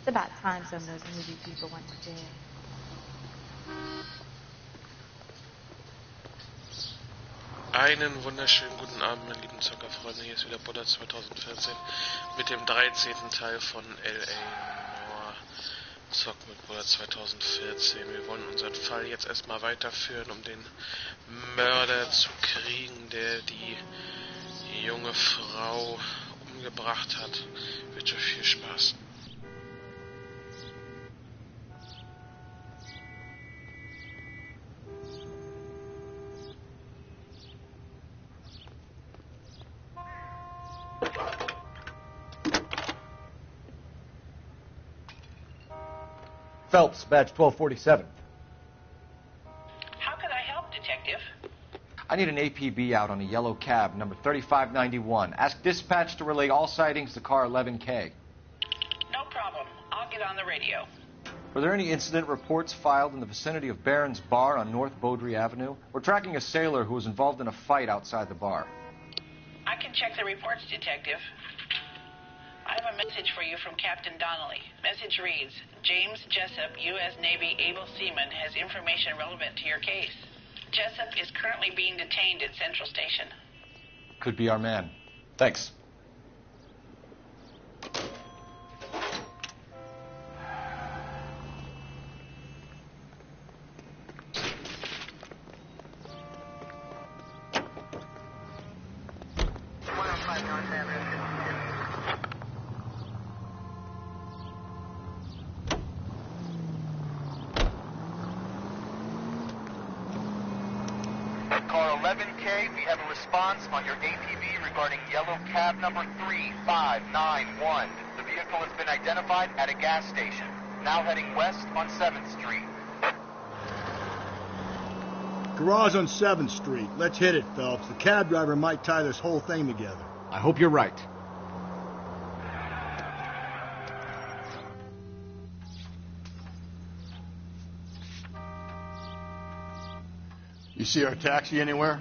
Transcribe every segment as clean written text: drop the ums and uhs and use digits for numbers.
It's about time some of those movie people went to jail. Einen wunderschönen guten Abend, meine lieben Zockerfreunde. Hier ist wieder Buller2014 mit dem 13. Teil von L.A. Noire. Zocken mit Buller2014. Wir wollen unseren Fall jetzt erstmal weiterführen, um den Mörder zu kriegen, der die junge Frau umgebracht hat. Wünsche viel Spaß. Phelps, badge 1247. How can I help, Detective? I need an APB out on a yellow cab, number 3591. Ask dispatch to relay all sightings to car 11K. No problem. I'll get on the radio. Were there any incident reports filed in the vicinity of Barron's Bar on North Beaudry Avenue? We're tracking a sailor who was involved in a fight outside the bar. I can check the reports, Detective. I have a message for you from Captain Donnelly. Message reads, James Jessup, U.S. Navy able seaman, has information relevant to your case. Jessup is currently being detained at Central Station. Could be our man. Thanks. Car 11K, we have a response on your APB regarding yellow cab number 3591. The vehicle has been identified at a gas station, now heading west on 7th Street. Garage on 7th Street. Let's hit it, Phelps. The cab driver might tie this whole thing together. I hope you're right. You see our taxi anywhere?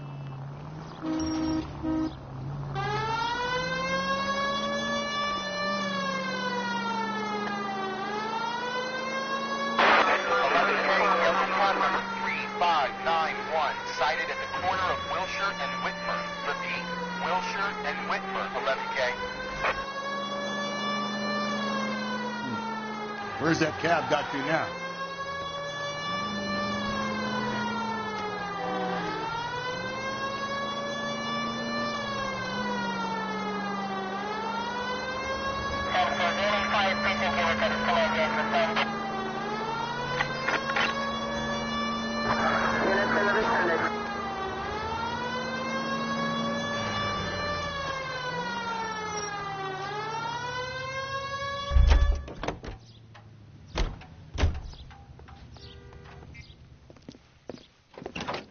Sighted at the corner of Wilshire and Whitmer. Repeat, Wilshire and Whitmer, 11K. Where's that cab got to now?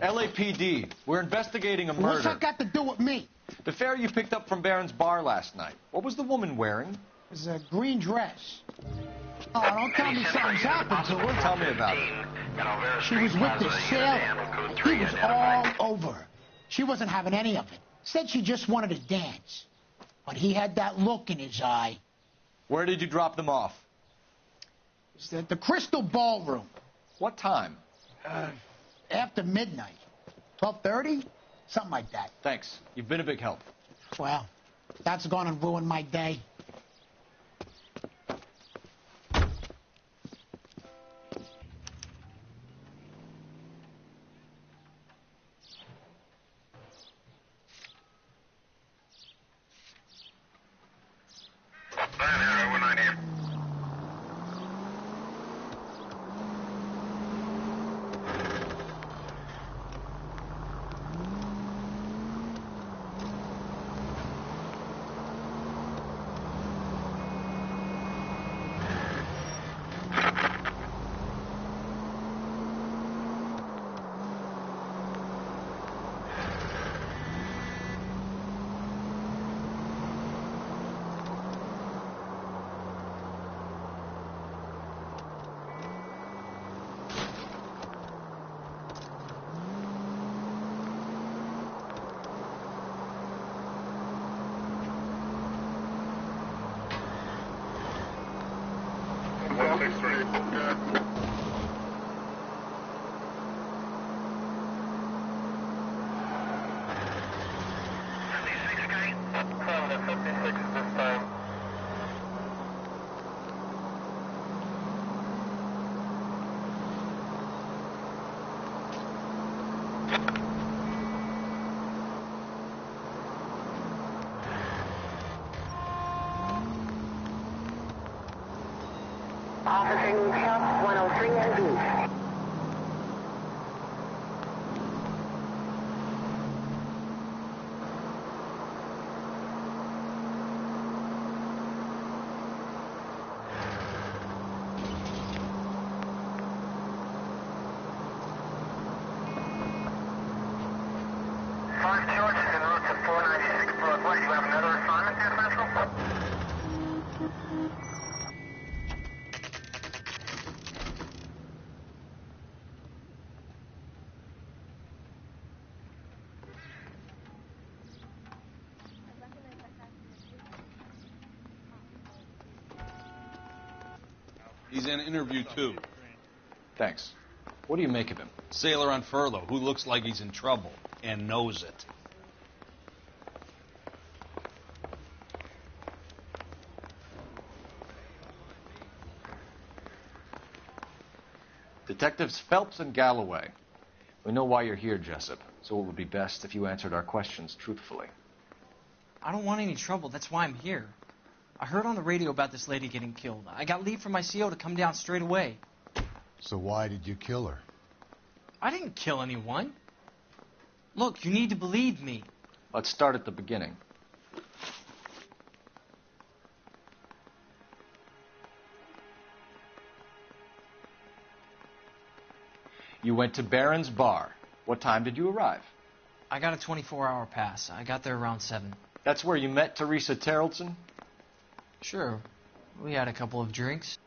LAPD, we're investigating a murder. What's that got to do with me? The fare you picked up from Barron's Bar last night. What was the woman wearing? It was a green dress. Oh, don't tell me something's happened to her. Tell me about it. She was with this sailor. He was all over her. She wasn't having any of it. Said she just wanted to dance. But he had that look in his eye. Where did you drop them off? It was at the Crystal Ballroom. What time? After midnight. 12:30? Something like that. Thanks. You've been a big help. Well, that's gone and ruined my day. Officer needs help, 103 and B. George is en route to 496 Broadway. You have another assignment there, Central? He's in interview 2. Thanks. What do you make of him? Sailor on furlough who looks like he's in trouble and knows it. Detectives Phelps and Galloway. We know why you're here, Jessup, so it would be best if you answered our questions truthfully. I don't want any trouble. That's why I'm here. I heard on the radio about this lady getting killed. I got leave from my CO to come down straight away. So why did you kill her? I didn't kill anyone. Look, you need to believe me. Let's start at the beginning. You went to Barron's Bar. What time did you arrive? I got a 24-hour pass. I got there around 7. That's where you met Teresa Terrelson? Sure. We had a couple of drinks.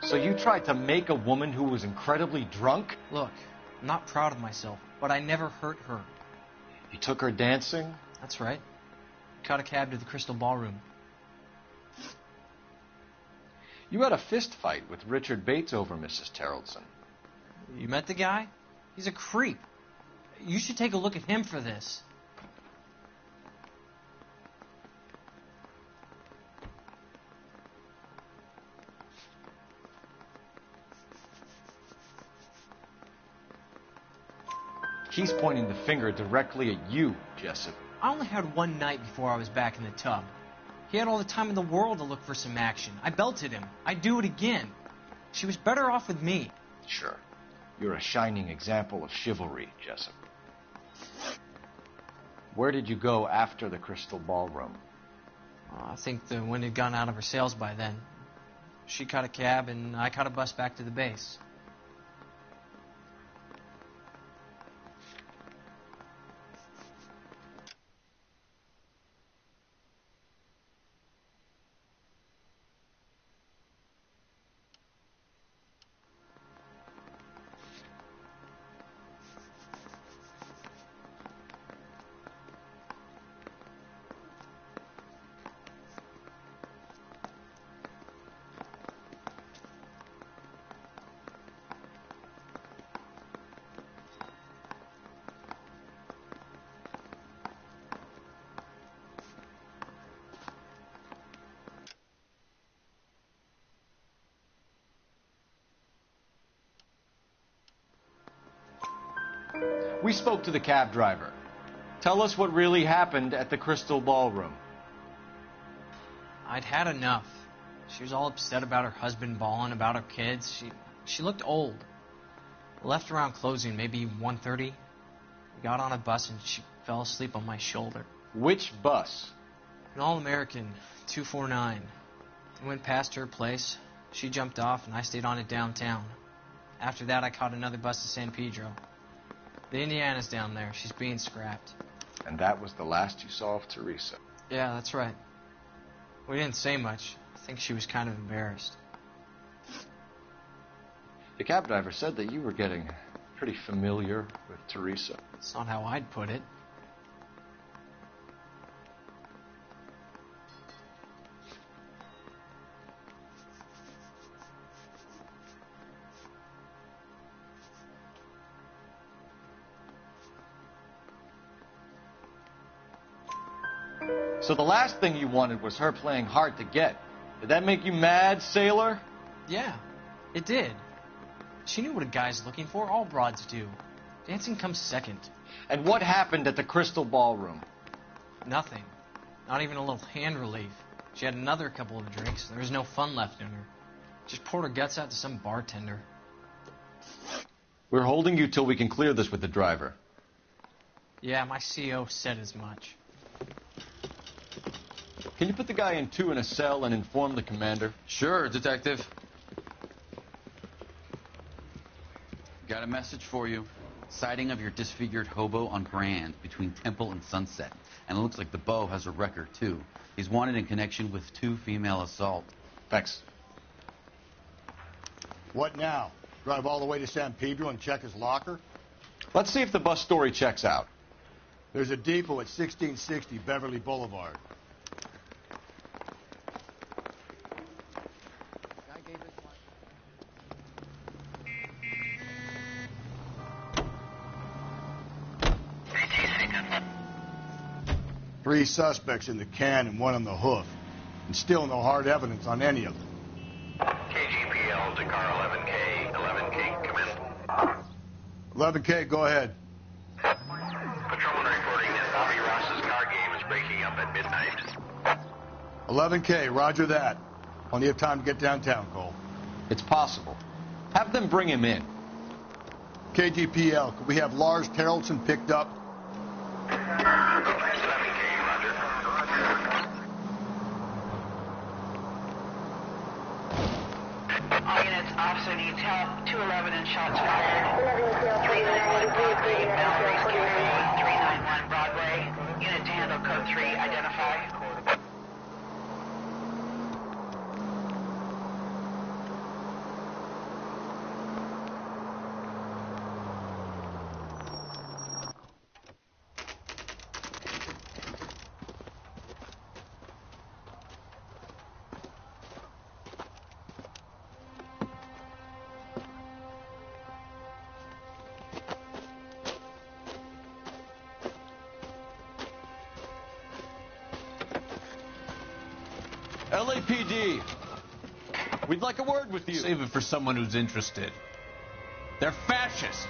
So you tried to make a woman who was incredibly drunk? Look, I'm not proud of myself, but I never hurt her. You took her dancing? That's right. Caught a cab to the Crystal Ballroom. You had a fist fight with Richard Bates over Mrs. Terrelson. You met the guy? He's a creep. You should take a look at him for this. He's pointing the finger directly at you, Jessup. I only had one night before I was back in the tub. He had all the time in the world to look for some action. I belted him. I'd do it again. She was better off with me. Sure. You're a shining example of chivalry, Jessup. Where did you go after the Crystal Ballroom? I think the wind had gone out of her sails by then. She caught a cab, and I caught a bus back to the base. We spoke to the cab driver. Tell us what really happened at the Crystal Ballroom. I'd had enough. She was all upset about her husband balling, about her kids. She looked old. Left around closing, maybe 1:30. We got on a bus and she fell asleep on my shoulder. Which bus? An All-American 249. I went past her place. She jumped off and I stayed on it downtown. After that, I caught another bus to San Pedro. The Indiana's down there. She's being scrapped. And that was the last you saw of Teresa? Yeah, that's right. We didn't say much. I think she was kind of embarrassed. The cab driver said that you were getting pretty familiar with Teresa. That's not how I'd put it. So the last thing you wanted was her playing hard to get. Did that make you mad, sailor? Yeah, it did. She knew what a guy's looking for. All broads do. Dancing comes second. And what happened at the Crystal Ballroom? Nothing. Not even a little hand relief. She had another couple of drinks. There was no fun left in her. Just poured her guts out to some bartender. We're holding you till we can clear this with the driver. Yeah, my CO said as much. Can you put the guy in 2 in a cell and inform the commander? Sure, Detective. Got a message for you. Sighting of your disfigured hobo on Grand between Temple and Sunset. And it looks like the Beau has a record, too. He's wanted in connection with 2 female assault. Thanks. What now? Drive all the way to San Pedro and check his locker? Let's see if the bus story checks out. There's a depot at 1660 Beverly Boulevard. Three suspects in the can and 1 on the hoof. And still no hard evidence on any of them. KGPL to car 11K. 11K, come in. 11K, go ahead. Patrolman reporting that Bobby Ross's car game is breaking up at midnight. 11K, roger that. Plenty of time to get downtown, Cole. It's possible. Have them bring him in. KGPL, could we have Lars Terrelson picked up? 11K, roger. All units, officer needs help. 211 and shots fired. 391 Broadway, Mallory's Cafe. 391 Broadway. Unit to handle code 3, identify. LAPD, we'd like a word with you. Save it for someone who's interested. They're fascists.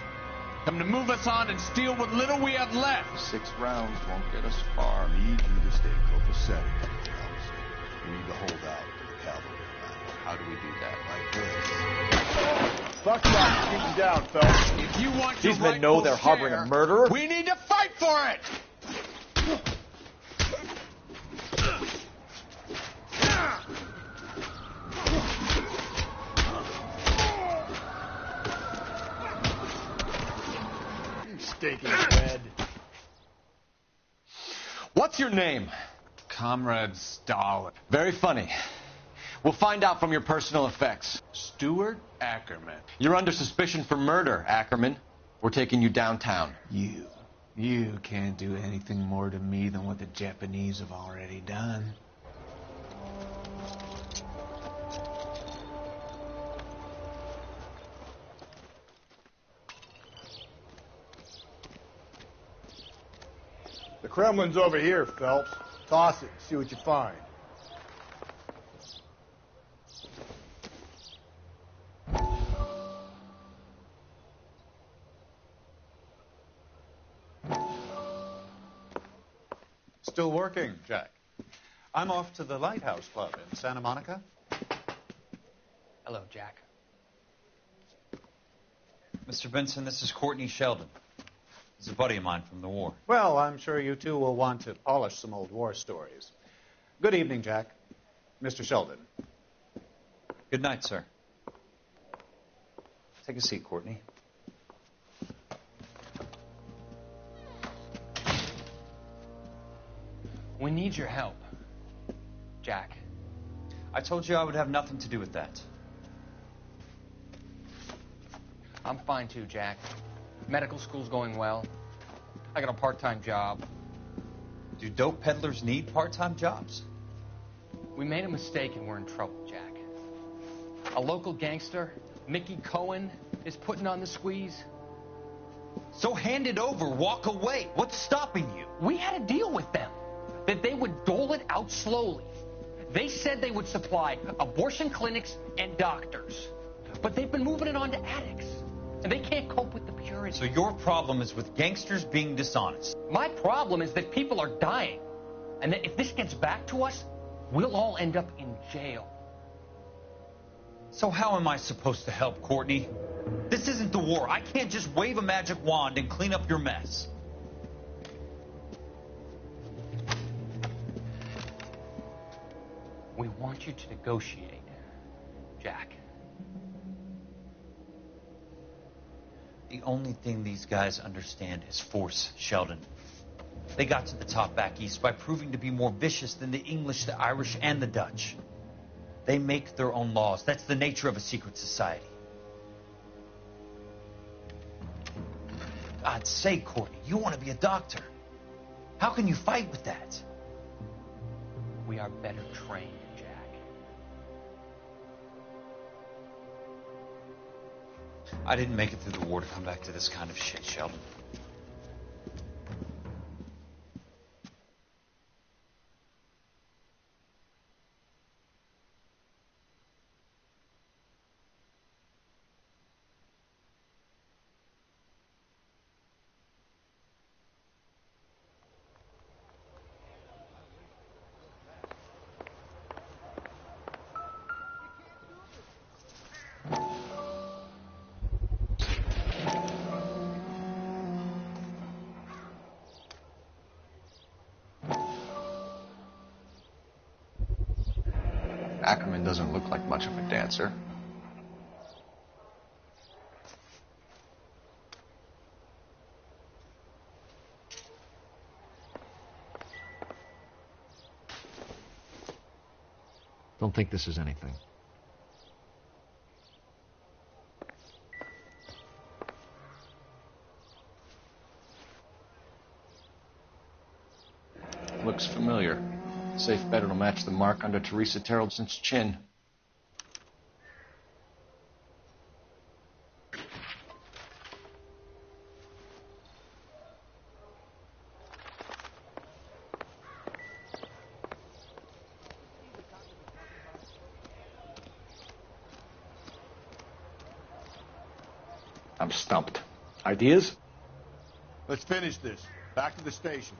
Come to move us on and steal what little we have left. 6 rounds won't get us far. I need you to stay copacetic. We need to hold out to the cavalry. How do we do that? Like this. Fuck that. Keep him down, fellas. If you want These your men know rightful they're harboring share, a murderer. we need to fight for it! Stinking red. What's your name? Comrade Stalin. Very funny. We'll find out from your personal effects. Stuart Ackerman. You're under suspicion for murder, Ackerman. We're taking you downtown. You can't do anything more to me than what the Japanese have already done. The Kremlin's over here, Phelps. Toss it, see what you find. Still working, Jack. I'm off to the Lighthouse Club in Santa Monica. Hello, Jack. Mr. Benson, this is Courtney Sheldon. He's a buddy of mine from the war. Well, I'm sure you two will want to polish some old war stories. Good evening, Jack. Mr. Sheldon. Good night, sir. Take a seat, Courtney. We need your help, Jack. I told you I would have nothing to do with that. I'm fine too, Jack. Medical school's going well. I got a part-time job. Do dope peddlers need part-time jobs? We made a mistake and we're in trouble, Jack. A local gangster, Mickey Cohen, is putting on the squeeze. So hand it over, walk away. What's stopping you? We had a deal with them that they would dole it out slowly. They said they would supply abortion clinics and doctors. But they've been moving it on to addicts. And they can't cope with the purity. So your problem is with gangsters being dishonest. My problem is that people are dying. And that if this gets back to us, we'll all end up in jail. So how am I supposed to help, Courtney? This isn't the war. I can't just wave a magic wand and clean up your mess. We want you to negotiate, Jack. The only thing these guys understand is force, Sheldon. They got to the top back east by proving to be more vicious than the English, the Irish, and the Dutch. They make their own laws. That's the nature of a secret society. God's sake, Courtney, you want to be a doctor. How can you fight with that? We are better trained, Jack. I didn't make it through the war to come back to this kind of shit, Sheldon. Ackerman doesn't look like much of a dancer. Don't think this is anything. Looks familiar. Safe bet it'll match the mark under Teresa Terrelson's chin. I'm stumped. Ideas? Let's finish this. Back to the station.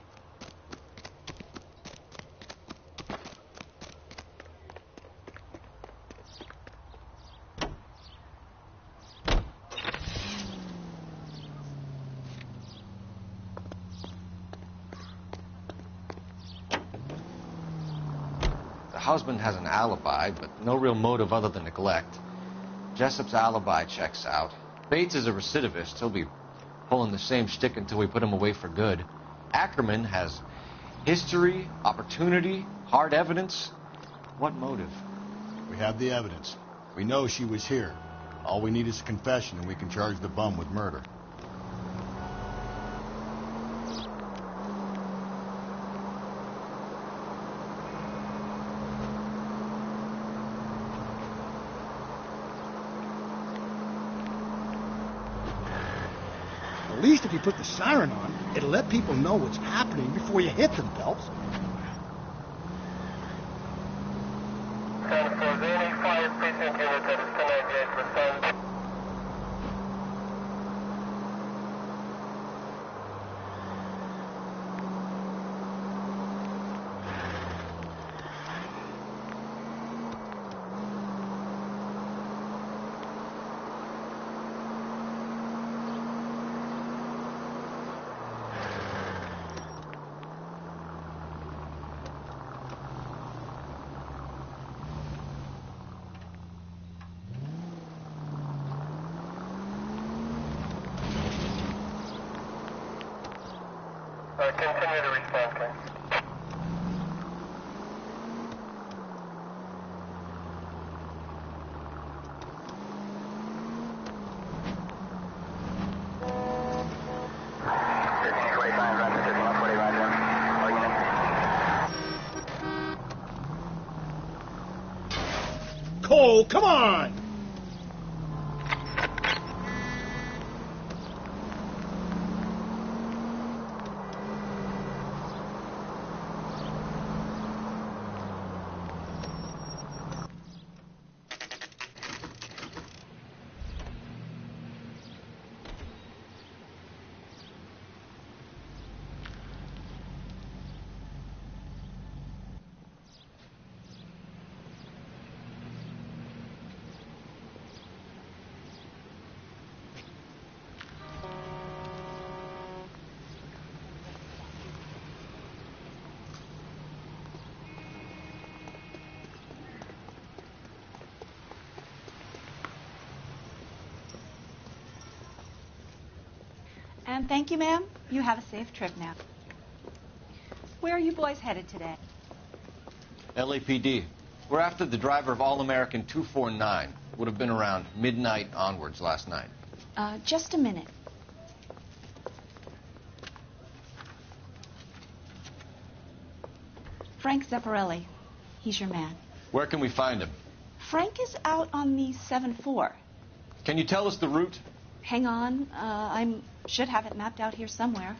husband has an alibi, but no real motive other than neglect. Jessup's alibi checks out. Bates is a recidivist. He'll be pulling the same shtick until we put him away for good. Ackerman has history, opportunity, hard evidence. What motive? We have the evidence. We know she was here. All we need is a confession, and we can charge the bum with murder. At least if you put the siren on, it'll let people know what's happening before you hit them, Phelps. Continue to respond, please. Cole, come on! And thank you, ma'am. You have a safe trip now. Where are you boys headed today? LAPD. We're after the driver of All-American 249. Would have been around midnight onwards last night. Just a minute. Frank Zeffirelli. He's your man. Where can we find him? Frank is out on the 7-4. Can you tell us the route? Hang on. I should have it mapped out here somewhere.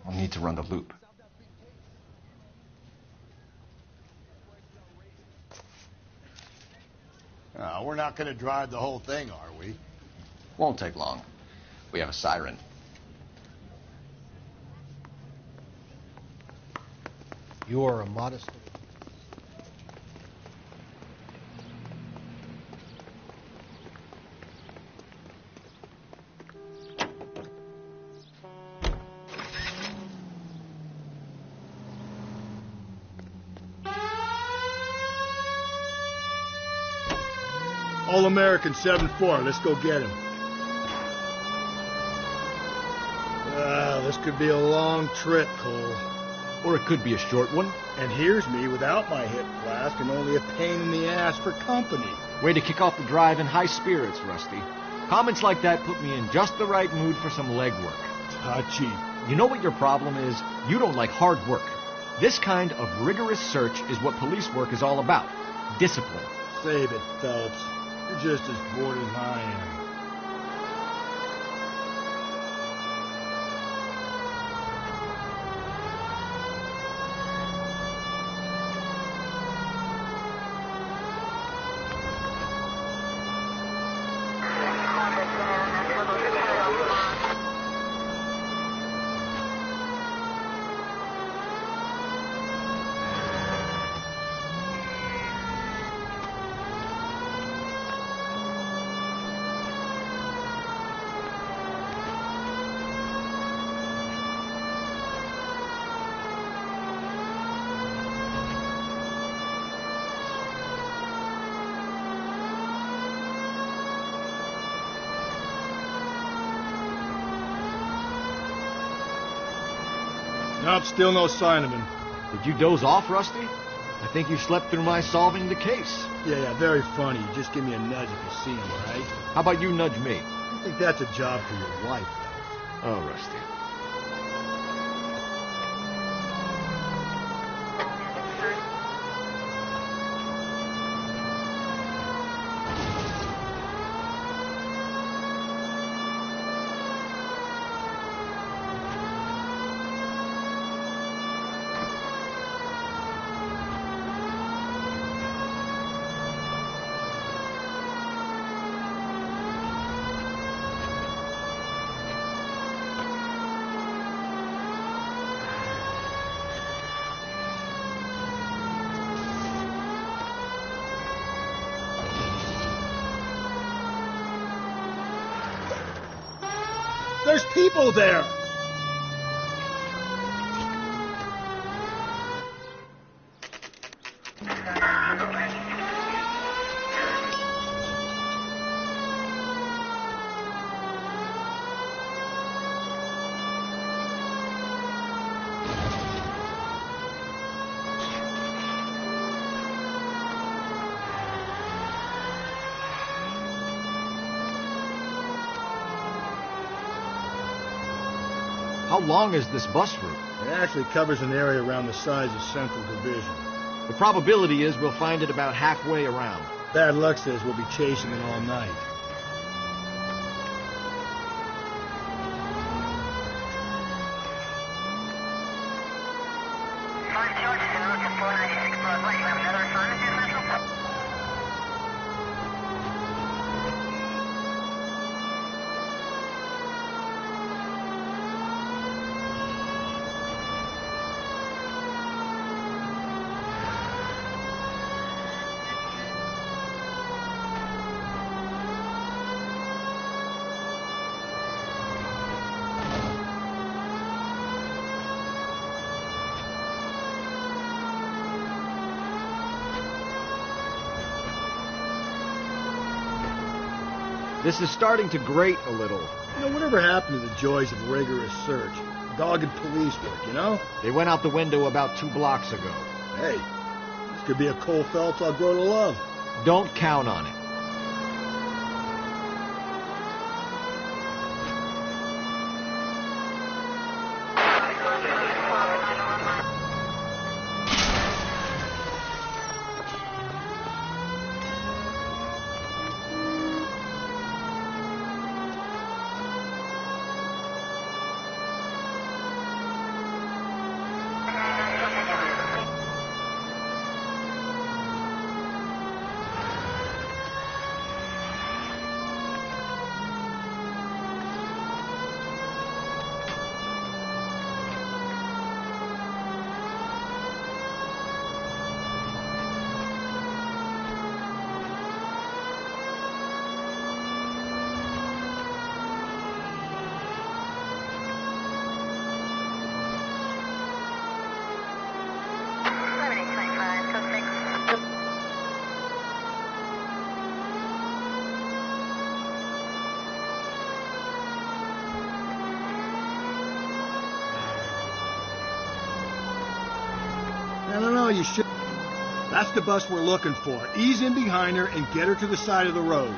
I'll need to run the loop. We're not going to drive the whole thing, are we? Won't take long. We have a siren. You are a modest... All-American 7-4. Let's go get him. This could be a long trip, Cole. Or it could be a short one. And here's me without my hip flask and only a pain in the ass for company. Way to kick off the drive in high spirits, Rusty. Comments like that put me in just the right mood for some legwork. Touchy. You know what your problem is? You don't like hard work. This kind of rigorous search is what police work is all about. Discipline. Save it, Phelps. You're just as bored as I am. Nope, still no sign of him. Did you doze off, Rusty? I think you slept through my solving the case. Yeah, very funny. Just give me a nudge if you see him, all right? How about you nudge me? I think that's a job for your wife, though. Oh, Rusty. There's people there! How long is this bus route? It actually covers an area around the size of Central Division. The probability is we'll find it about halfway around. Bad luck says we'll be chasing it all night. This is starting to grate a little. You know, whatever happened to the joys of rigorous search? Dogged police work, you know? They went out the window about 2 blocks ago. Hey, this could be a Cole Phelps I'll grow to love. Don't count on it. I don't know, you should... That's the bus we're looking for. Ease in behind her and get her to the side of the road.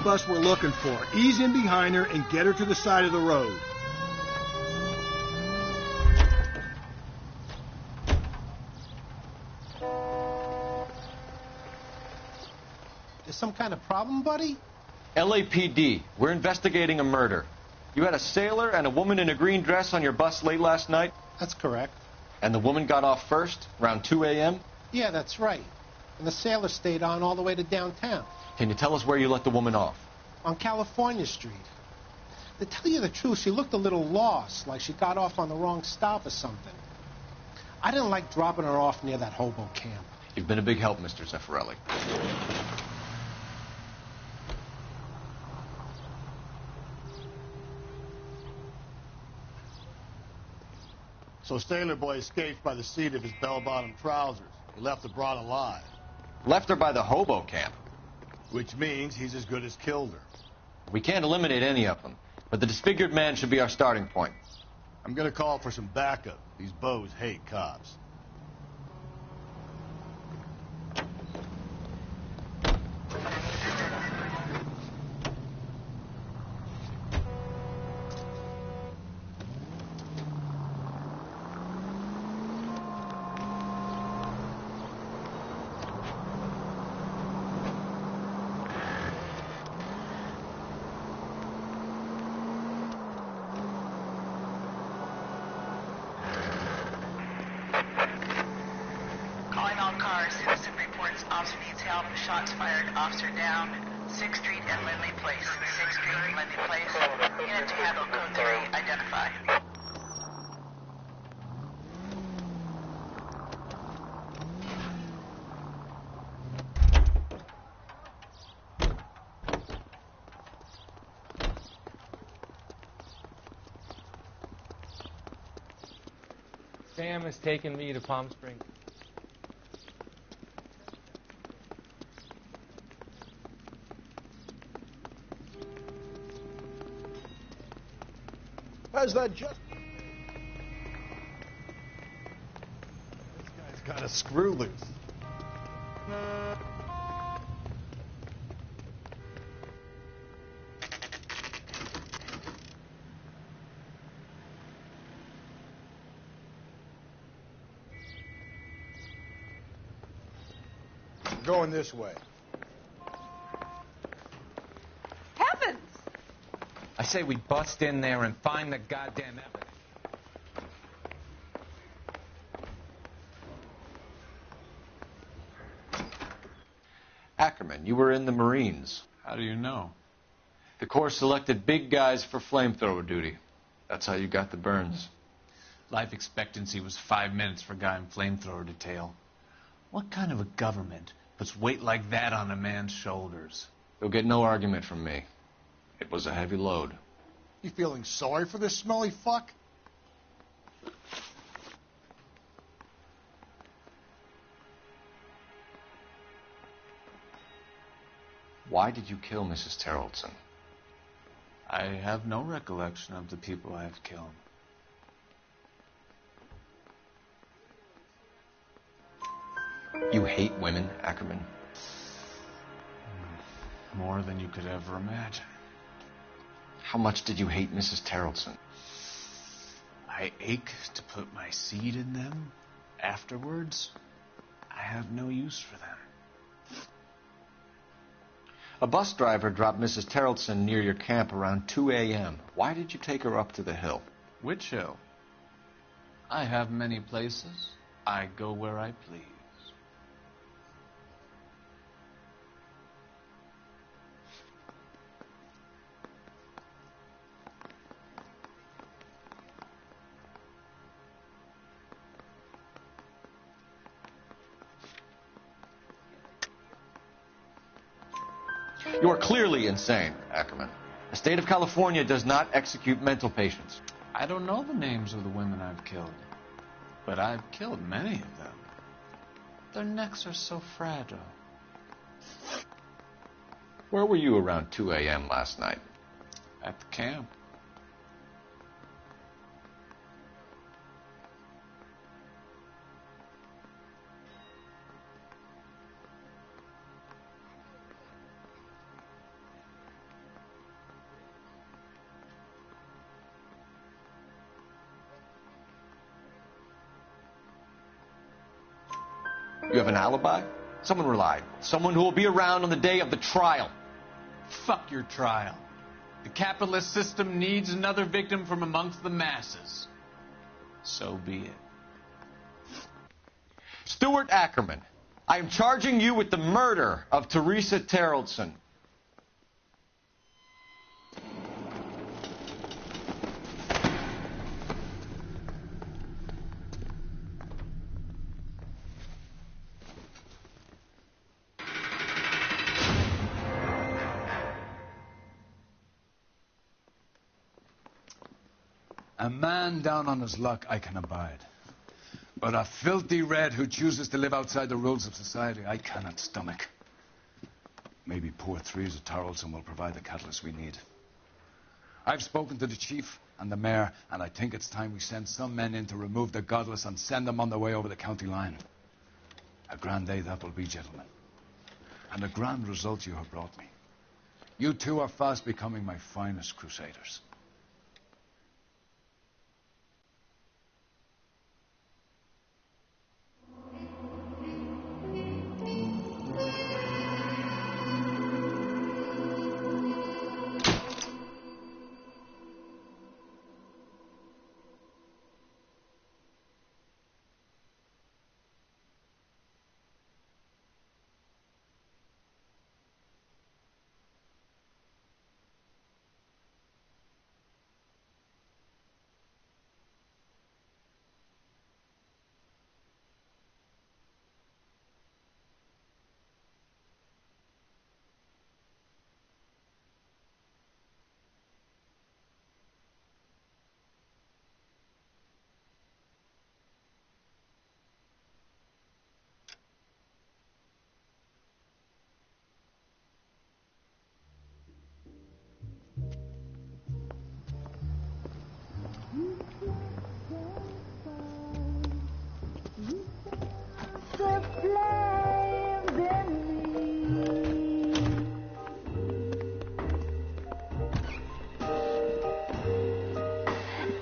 bus we're looking for. Ease in behind her and get her to the side of the road. There's some kind of problem, buddy? LAPD. We're investigating a murder. You had a sailor and a woman in a green dress on your bus late last night? That's correct. And the woman got off first, around 2 a.m.? Yeah, that's right. And the sailor stayed on all the way to downtown. Can you tell us where you let the woman off? On California Street. To tell you the truth, she looked a little lost, like she got off on the wrong stop or something. I didn't like dropping her off near that hobo camp. You've been a big help, Mr. Zeffirelli. So Sailor Boy escaped by the seat of his bell-bottom trousers. He left the broad alive. Left her by the hobo camp. Which means he's as good as killed her. We can't eliminate any of them, but the disfigured man should be our starting point. I'm gonna call for some backup. These bows hate cops. Citizen reports officer needs help. Shots fired. Officer down. 6th Street and Lindley Place. 6th Street and Lindley Place. Unit to handle code 3. Identify. Sam has taken me to Palm Springs. How's that just... This guy's got a screw loose. Going this way. Heavens! I say we bust in there and find the goddamn evidence. Ackerman, you were in the Marines. How do you know? The Corps selected big guys for flamethrower duty. That's how you got the burns. Life expectancy was 5 minutes for a guy in flamethrower detail. What kind of a government puts weight like that on a man's shoulders? You'll get no argument from me. It was a heavy load. You feeling sorry for this smelly fuck? Why did you kill Mrs. Terrellson? I have no recollection of the people I have killed. You hate women, Ackerman? More than you could ever imagine. How much did you hate Mrs. Terrellson? I ache to put my seed in them. Afterwards, I have no use for them. A bus driver dropped Mrs. Terrellson near your camp around 2 a.m. Why did you take her up to the hill? Which hill? I have many places. I go where I please. You are clearly insane, Ackerman. The state of California does not execute mental patients. I don't know the names of the women I've killed, but I've killed many of them. Their necks are so fragile. Where were you around 2 a.m. last night? At the camp. You have an alibi? Someone reliable. Someone who will be around on the day of the trial. Fuck your trial. The capitalist system needs another victim from amongst the masses. So be it. Stuart Ackerman, I am charging you with the murder of Teresa Terrellson. A man down on his luck I can abide. But a filthy red who chooses to live outside the rules of society I cannot stomach. Maybe poor Teresa Terrellson will provide the catalyst we need. I've spoken to the chief and the mayor, and I think it's time we send some men in to remove the godless and send them on their way over the county line. A grand day that will be, gentlemen. And a grand result you have brought me. You two are fast becoming my finest crusaders.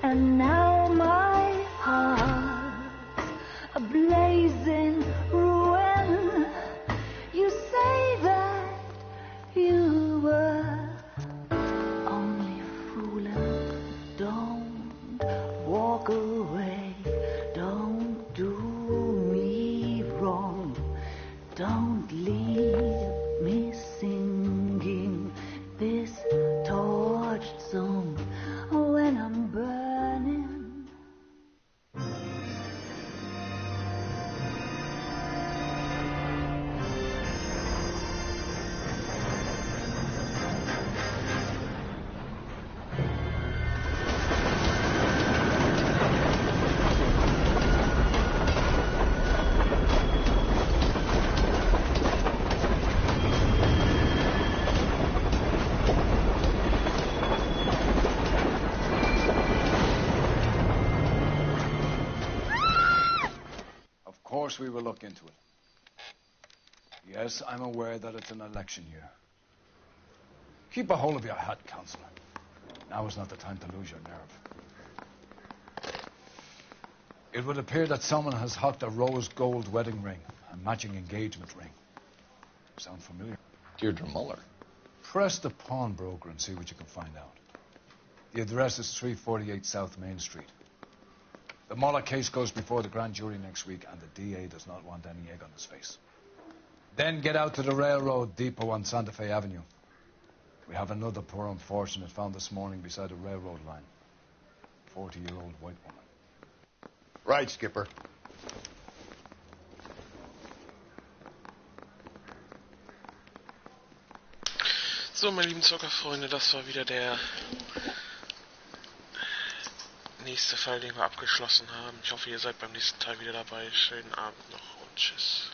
And now my heart's a blazing ruin. You say that you were only fooling. Don't walk away. Don't do me wrong. Don't leave me singing this torched song when I'm burning. Of course we will look into it. Yes, I'm aware that it's an election year. Keep a hold of your hat, Councillor. Now is not the time to lose your nerve. It would appear that someone has hocked a rose gold wedding ring, a matching engagement ring. Sound familiar? Deirdre Muller. Press the pawnbroker and see what you can find out. The address is 348 South Main Street. The Muller case goes before the grand jury next week, and the DA does not want any egg on his face. Then get out to the railroad depot on Santa Fe Avenue. We have another poor unfortunate found this morning beside a railroad line. 40-year-old white woman. Right, Skipper. So, meine lieben Zockerfreunde, das war wieder der nächste Fall, den wir abgeschlossen haben. Ich hoffe, ihr seid beim nächsten Teil wieder dabei. Schönen Abend noch und tschüss.